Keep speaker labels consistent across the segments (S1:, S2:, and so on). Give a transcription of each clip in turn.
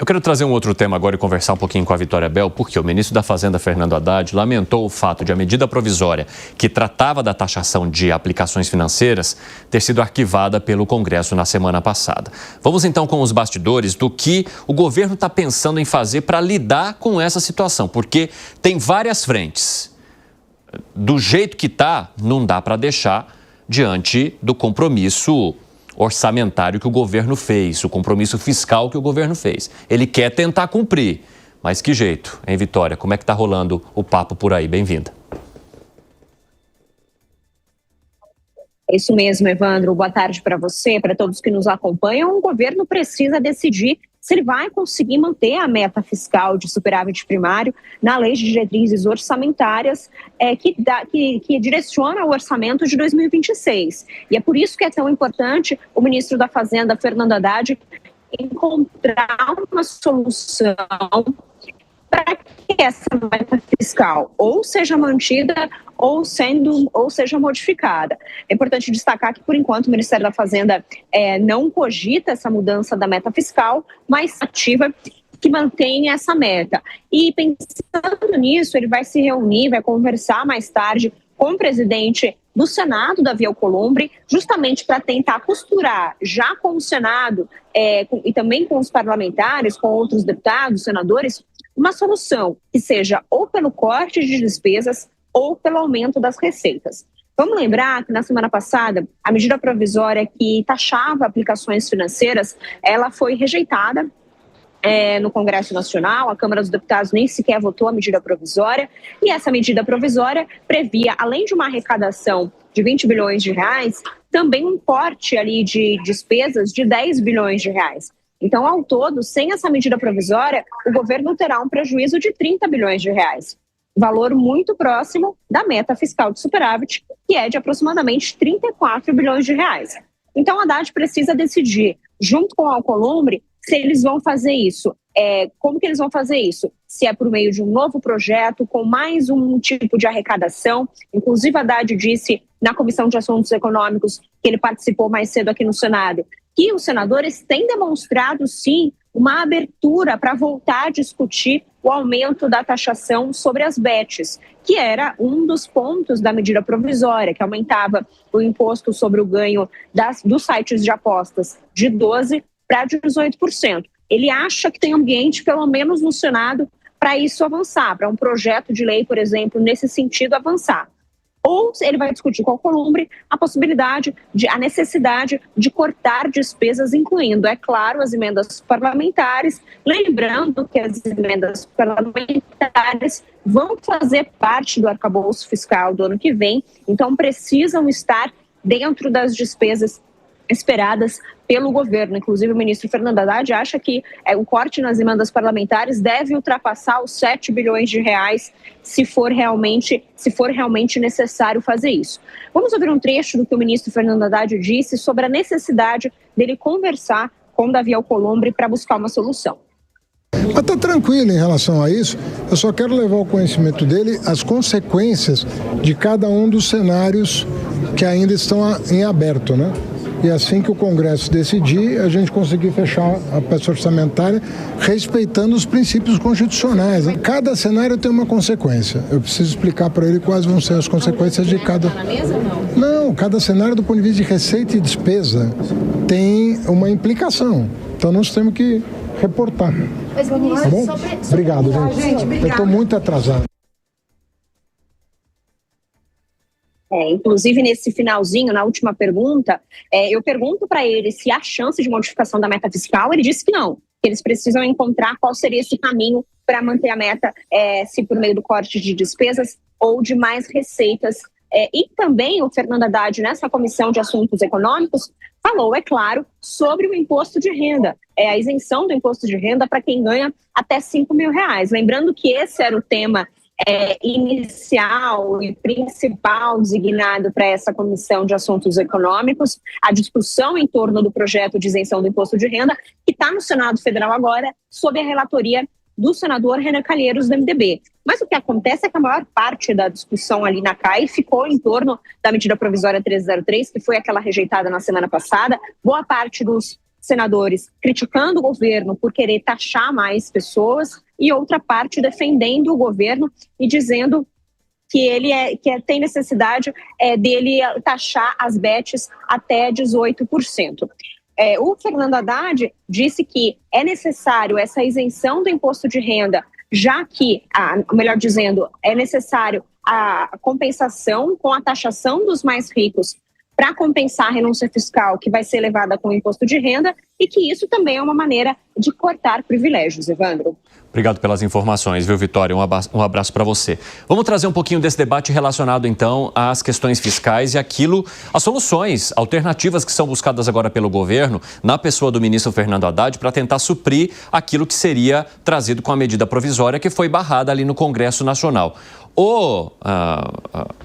S1: Eu quero trazer um outro tema agora e conversar um pouquinho com a Vitória Bel, porque o ministro da Fazenda, Fernando Haddad, lamentou o fato de a medida provisória que tratava da taxação de aplicações financeiras ter sido arquivada pelo Congresso na semana passada. Vamos então com os bastidores do que o governo está pensando em fazer para lidar com essa situação, porque tem várias frentes. Do jeito que está, não dá para deixar diante do compromisso orçamentário que o governo fez, o compromisso fiscal que o governo fez. Ele quer tentar cumprir, mas que jeito, hein, Vitória? Como é que está rolando o papo por aí? Bem-vinda.
S2: É isso mesmo, Evandro. Boa tarde para você, para todos que nos acompanham. O governo precisa decidir se ele vai conseguir manter a meta fiscal de superávit primário na lei de diretrizes orçamentárias que direciona o orçamento de 2026. E é por isso que é tão importante o ministro da Fazenda, Fernando Haddad, encontrar uma solução para que essa meta fiscal ou seja mantida ou seja modificada. É importante destacar que, por enquanto, o Ministério da Fazenda não cogita essa mudança da meta fiscal, mas ativa que mantém essa meta. E pensando nisso, ele vai se reunir, vai conversar mais tarde com o presidente do Senado, Davi Alcolumbre, justamente para tentar costurar, já com o Senado e também com os parlamentares, com outros deputados, senadores, uma solução que seja ou pelo corte de despesas ou pelo aumento das receitas. Vamos lembrar que na semana passada, a medida provisória que taxava aplicações financeiras, ela foi rejeitada no Congresso Nacional. A Câmara dos Deputados nem sequer votou a medida provisória, e essa medida provisória previa, além de uma arrecadação de 20 bilhões de reais, também um corte ali de despesas de 10 bilhões de reais. Então, ao todo, sem essa medida provisória, o governo terá um prejuízo de 30 bilhões de reais. Valor muito próximo da meta fiscal de superávit, que é de aproximadamente 34 bilhões de reais. Então, a Haddad precisa decidir, junto com o Alcolumbre, se eles vão fazer isso. Como que eles vão fazer isso? Se é por meio de um novo projeto, com mais um tipo de arrecadação. Inclusive, a Haddad disse na Comissão de Assuntos Econômicos, que ele participou mais cedo aqui no Senado, que os senadores têm demonstrado, sim, uma abertura para voltar a discutir o aumento da taxação sobre as bets, que era um dos pontos da medida provisória, que aumentava o imposto sobre o ganho dos sites de apostas de 12% para 18%. Ele acha que tem ambiente, pelo menos no Senado, para isso avançar, para um projeto de lei, por exemplo, nesse sentido avançar. Ou ele vai discutir com o Alcolumbre a necessidade de cortar despesas, incluindo, é claro, as emendas parlamentares. Lembrando que as emendas parlamentares vão fazer parte do arcabouço fiscal do ano que vem, então precisam estar dentro das despesas esperadas pelo governo. Inclusive, o ministro Fernando Haddad acha que o corte nas emendas parlamentares deve ultrapassar os 7 bilhões de reais se for realmente necessário fazer isso. Vamos ouvir um trecho do que o ministro Fernando Haddad disse sobre a necessidade dele conversar com Davi Alcolumbre para buscar uma solução.
S3: Mas está tranquilo em relação a isso, eu só quero levar ao conhecimento dele as consequências de cada um dos cenários que ainda estão em aberto, né? E assim que o Congresso decidir, a gente conseguir fechar a peça orçamentária respeitando os princípios constitucionais. Cada cenário tem uma consequência. Eu preciso explicar para ele quais vão ser as consequências de cada... Não, cada cenário do ponto de vista de receita e despesa tem uma implicação. Então nós temos que reportar. Tá bom? Obrigado, gente. Eu estou muito atrasado.
S2: Inclusive, nesse finalzinho, na última pergunta, eu pergunto para ele se há chance de modificação da meta fiscal. Ele disse que não, que eles precisam encontrar qual seria esse caminho para manter a meta, se por meio do corte de despesas ou de mais receitas. E também o Fernando Haddad, nessa Comissão de Assuntos Econômicos, falou, é claro, sobre o imposto de renda, a isenção do imposto de renda para quem ganha até 5 mil reais. Lembrando que esse era o tema inicial e principal designado para essa Comissão de Assuntos Econômicos, a discussão em torno do projeto de isenção do imposto de renda, que está no Senado Federal agora, sob a relatoria do senador Renan Calheiros, do MDB. Mas o que acontece é que a maior parte da discussão ali na CAI ficou em torno da medida provisória 303, que foi aquela rejeitada na semana passada. Boa parte dos senadores criticando o governo por querer taxar mais pessoas e outra parte defendendo o governo e dizendo que tem necessidade dele taxar as bets até 18%. O Fernando Haddad disse que é necessário essa isenção do imposto de renda, já que, melhor dizendo, é necessário a compensação com a taxação dos mais ricos para compensar a renúncia fiscal que vai ser levada com o imposto de renda e que isso também é uma maneira de cortar privilégios, Evandro.
S1: Obrigado pelas informações, viu, Vitória? Um abraço para você. Vamos trazer um pouquinho desse debate relacionado, então, às questões fiscais e as soluções alternativas que são buscadas agora pelo governo, na pessoa do ministro Fernando Haddad, para tentar suprir aquilo que seria trazido com a medida provisória que foi barrada ali no Congresso Nacional.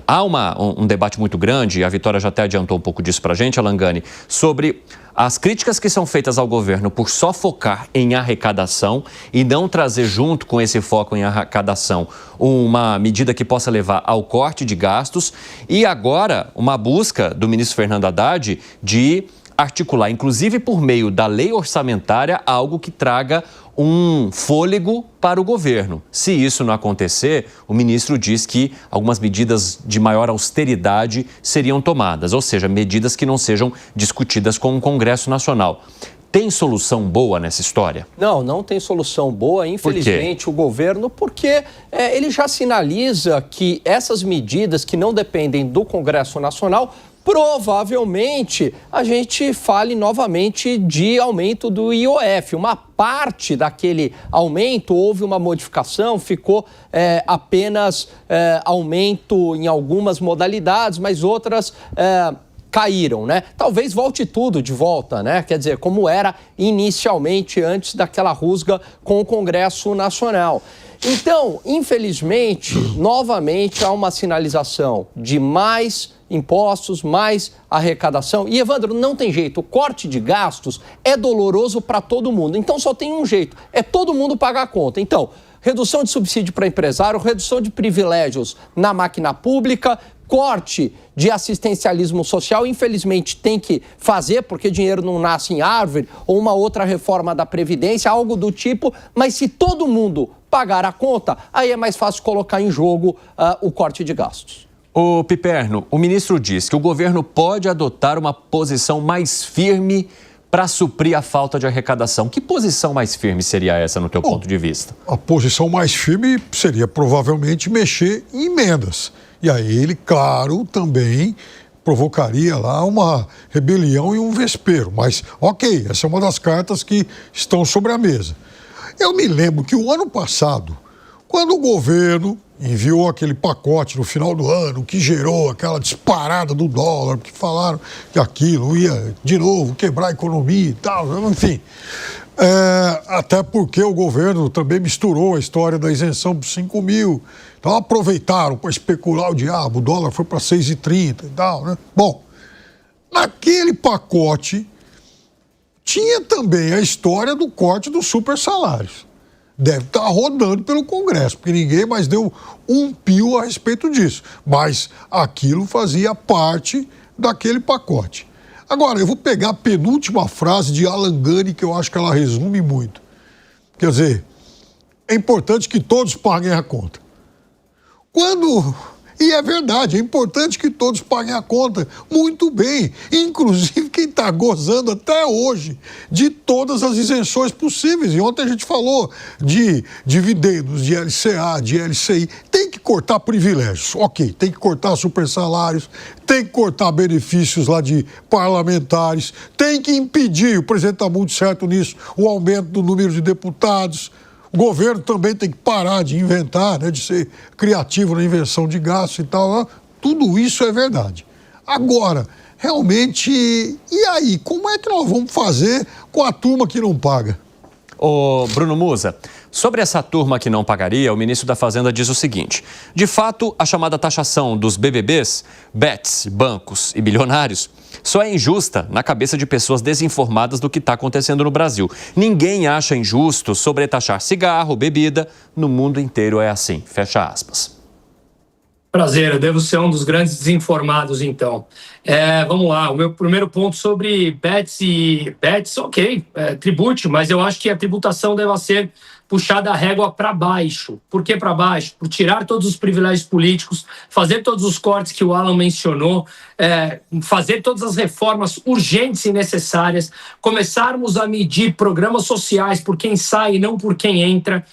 S1: Há um debate muito grande, e a Vitória já até adiantou um pouco disso para a gente, Alangani, sobre as críticas que são feitas ao governo por só focar em arrecadação e não trazer junto com esse foco em arrecadação uma medida que possa levar ao corte de gastos e agora uma busca do ministro Fernando Haddad de articular, inclusive por meio da lei orçamentária, algo que traga um fôlego para o governo. Se isso não acontecer, o ministro diz que algumas medidas de maior austeridade seriam tomadas, ou seja, medidas que não sejam discutidas com o Congresso Nacional. Tem solução boa nessa história?
S4: Não tem solução boa, infelizmente, o governo, porque ele já sinaliza que essas medidas que não dependem do Congresso Nacional, provavelmente a gente fale novamente de aumento do IOF. Uma parte daquele aumento, houve uma modificação, ficou apenas aumento em algumas modalidades, mas outras caíram, né? Talvez volte tudo de volta, né? Quer dizer, como era inicialmente antes daquela rusga com o Congresso Nacional. Então, infelizmente, novamente há uma sinalização de mais impostos, mais arrecadação. E, Evandro, não tem jeito. O corte de gastos é doloroso para todo mundo. Então, só tem um jeito. É todo mundo pagar a conta. Então, redução de subsídio para empresário, redução de privilégios na máquina pública, corte de assistencialismo social, infelizmente tem que fazer, porque dinheiro não nasce em árvore, ou uma outra reforma da Previdência, algo do tipo, mas se todo mundo pagar a conta, aí é mais fácil colocar em jogo o corte de gastos.
S1: Ô Piperno, o ministro diz que o governo pode adotar uma posição mais firme para suprir a falta de arrecadação. Que posição mais firme seria essa, no teu ponto de vista?
S5: A posição mais firme seria provavelmente mexer em emendas. E aí ele, claro, também provocaria lá uma rebelião e um vespeiro. Mas, ok, essa é uma das cartas que estão sobre a mesa. Eu me lembro que o ano passado, quando o governo enviou aquele pacote no final do ano, que gerou aquela disparada do dólar, que falaram que aquilo ia, de novo, quebrar a economia e tal, enfim. Até porque o governo também misturou a história da isenção por 5 mil. Então aproveitaram para especular o diabo, o dólar foi para 6,30 e tal, né? Bom, naquele pacote tinha também a história do corte dos super salários. Deve estar rodando pelo Congresso, porque ninguém mais deu um pio a respeito disso. Mas aquilo fazia parte daquele pacote. Agora, eu vou pegar a penúltima frase de Alangani, que eu acho que ela resume muito. Quer dizer, é importante que todos paguem a conta. E é verdade, é importante que todos paguem a conta. Muito bem. Inclusive quem está gozando até hoje de todas as isenções possíveis. E ontem a gente falou de dividendos, de LCA, de LCI. Tem que cortar privilégios. Ok, tem que cortar super salários, tem que cortar benefícios lá de parlamentares, tem que impedir, o presidente está muito certo nisso, o aumento do número de deputados. O governo também tem que parar de inventar, né, de ser criativo na invenção de gastos e tal. Né? Tudo isso é verdade. Agora, realmente, e aí? Como é que nós vamos fazer com a turma que não paga?
S1: Ô, Bruno Musa, sobre essa turma que não pagaria, o ministro da Fazenda diz o seguinte: de fato, a chamada taxação dos BBBs, bets, bancos e bilionários, só é injusta na cabeça de pessoas desinformadas do que está acontecendo no Brasil. Ninguém acha injusto sobretaxar cigarro, bebida. No mundo inteiro é assim. Fecha aspas.
S6: Prazer, eu devo ser um dos grandes desinformados, então. Vamos lá, o meu primeiro ponto sobre bets, ok, tribute, mas eu acho que a tributação deve ser puxada a régua para baixo. Por que para baixo? Por tirar todos os privilégios políticos, fazer todos os cortes que o Alan mencionou, fazer todas as reformas urgentes e necessárias, começarmos a medir programas sociais por quem sai e não por quem entra.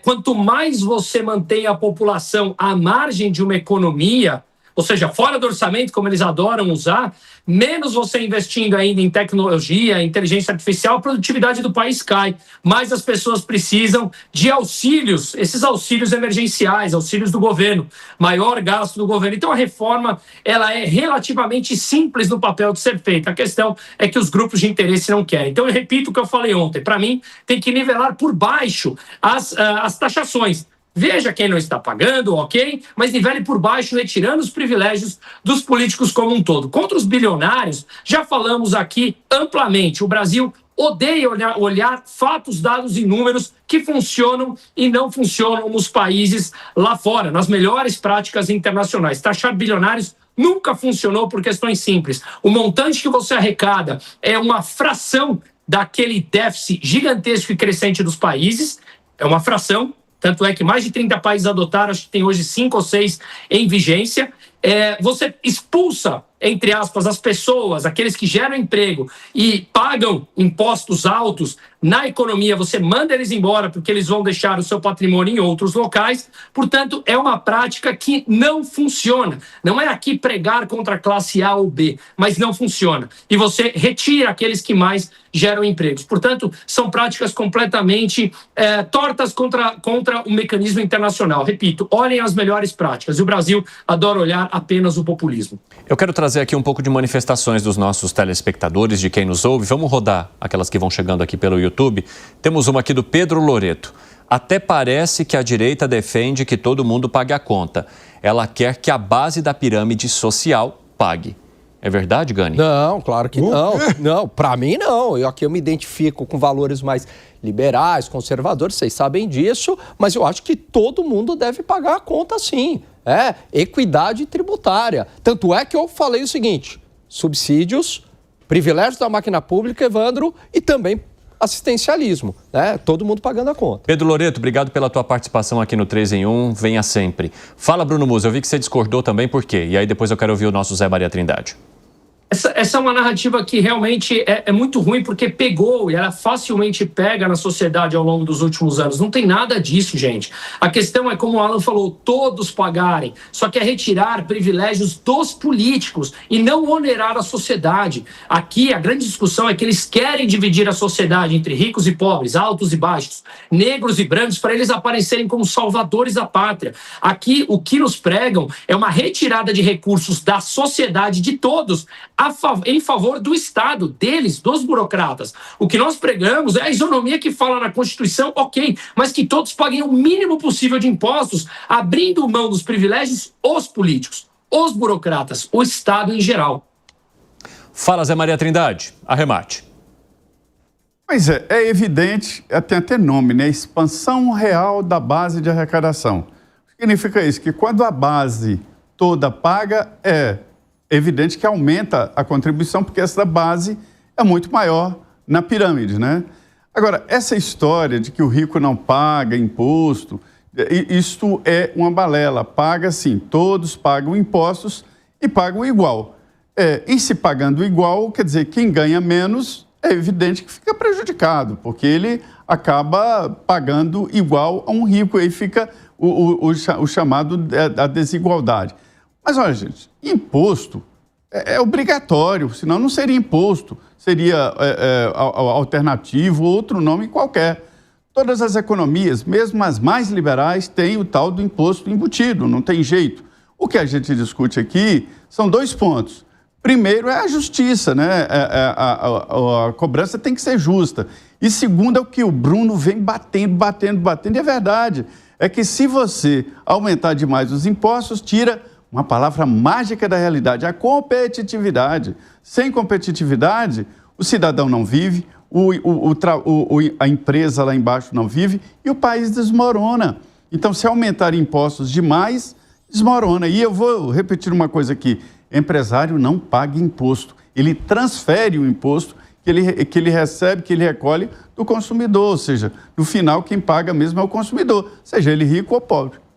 S6: Quanto mais você mantém a população à margem de uma economia, ou seja, fora do orçamento, como eles adoram usar, menos você investindo ainda em tecnologia, inteligência artificial, a produtividade do país cai. Mais as pessoas precisam de auxílios, esses auxílios emergenciais, auxílios do governo, maior gasto do governo. Então a reforma ela é relativamente simples no papel de ser feita. A questão é que os grupos de interesse não querem. Então eu repito o que eu falei ontem. Para mim, tem que nivelar por baixo as taxações. Veja quem não está pagando, ok? Mas nivele por baixo, retirando os privilégios dos políticos como um todo. Contra os bilionários, já falamos aqui amplamente. O Brasil odeia olhar fatos, dados e números que funcionam e não funcionam nos países lá fora, nas melhores práticas internacionais. Taxar bilionários nunca funcionou por questões simples. O montante que você arrecada é uma fração daquele déficit gigantesco e crescente dos países, é uma fração. Tanto é que mais de 30 países adotaram, acho que tem hoje 5 ou 6 em vigência. Você expulsa, entre aspas, as pessoas, aqueles que geram emprego e pagam impostos altos na economia, você manda eles embora porque eles vão deixar o seu patrimônio em outros locais. Portanto, é uma prática que não funciona. Não é aqui pregar contra a classe A ou B, mas não funciona. E você retira aqueles que mais geram empregos. Portanto, são práticas completamente tortas contra o mecanismo internacional. Repito, olhem as melhores práticas. E o Brasil adora olhar apenas o populismo.
S1: Eu quero trazer aqui um pouco de manifestações dos nossos telespectadores, de quem nos ouve. Vamos rodar aquelas que vão chegando aqui pelo YouTube. Temos uma aqui do Pedro Loreto. Até parece que a direita defende que todo mundo pague a conta. Ela quer que a base da pirâmide social pague. É verdade, Gani?
S4: Não, claro que não. Não, para mim não. Eu me identifico com valores mais liberais, conservadores, vocês sabem disso, mas eu acho que todo mundo deve pagar a conta sim. Equidade tributária. Tanto é que eu falei o seguinte, subsídios, privilégios da máquina pública, Evandro, e também assistencialismo, todo mundo pagando a conta.
S1: Pedro Loreto, obrigado pela tua participação aqui no 3 em 1, venha sempre. Fala, Bruno Musa, eu vi que você discordou também, por quê? E aí depois eu quero ouvir o nosso Zé Maria Trindade.
S6: Essa é uma narrativa que realmente é muito ruim porque pegou e ela facilmente pega na sociedade ao longo dos últimos anos. Não tem nada disso, gente. A questão é, como o Alan falou, todos pagarem. Só que é retirar privilégios dos políticos e não onerar a sociedade. Aqui a grande discussão é que eles querem dividir a sociedade entre ricos e pobres, altos e baixos, negros e brancos, para eles aparecerem como salvadores da pátria. Aqui o que nos pregam é uma retirada de recursos da sociedade de todos em favor do Estado, deles, dos burocratas. O que nós pregamos é a isonomia que fala na Constituição, ok, mas que todos paguem o mínimo possível de impostos, abrindo mão dos privilégios os políticos, os burocratas, o Estado em geral.
S1: Fala, Zé Maria Trindade, arremate.
S7: Pois é evidente, tem até nome, né? Expansão real da base de arrecadação. Significa isso, que quando a base toda paga, é evidente que aumenta a contribuição, porque essa base é muito maior na pirâmide, né? Agora, essa história de que o rico não paga imposto, isto é uma balela. Paga sim, todos pagam impostos e pagam igual. Em se pagando igual, quer dizer, quem ganha menos é evidente que fica prejudicado, porque ele acaba pagando igual a um rico, aí fica o chamado da desigualdade. Mas olha, gente, imposto é obrigatório, senão não seria imposto, seria alternativo, outro nome qualquer. Todas as economias, mesmo as mais liberais, têm o tal do imposto embutido, não tem jeito. O que a gente discute aqui são 2 pontos. Primeiro é a justiça, né? A cobrança tem que ser justa. E segundo é o que o Bruno vem batendo, e é verdade. É que se você aumentar demais os impostos, tira uma palavra mágica da realidade, a competitividade. Sem competitividade, o cidadão não vive, a empresa lá embaixo não vive e o país desmorona. Então, se aumentar impostos demais, desmorona. E eu vou repetir uma coisa aqui, empresário não paga imposto, ele transfere o imposto que ele recebe, que ele recolhe do consumidor, ou seja, no final quem paga mesmo é o consumidor, seja ele rico ou pobre.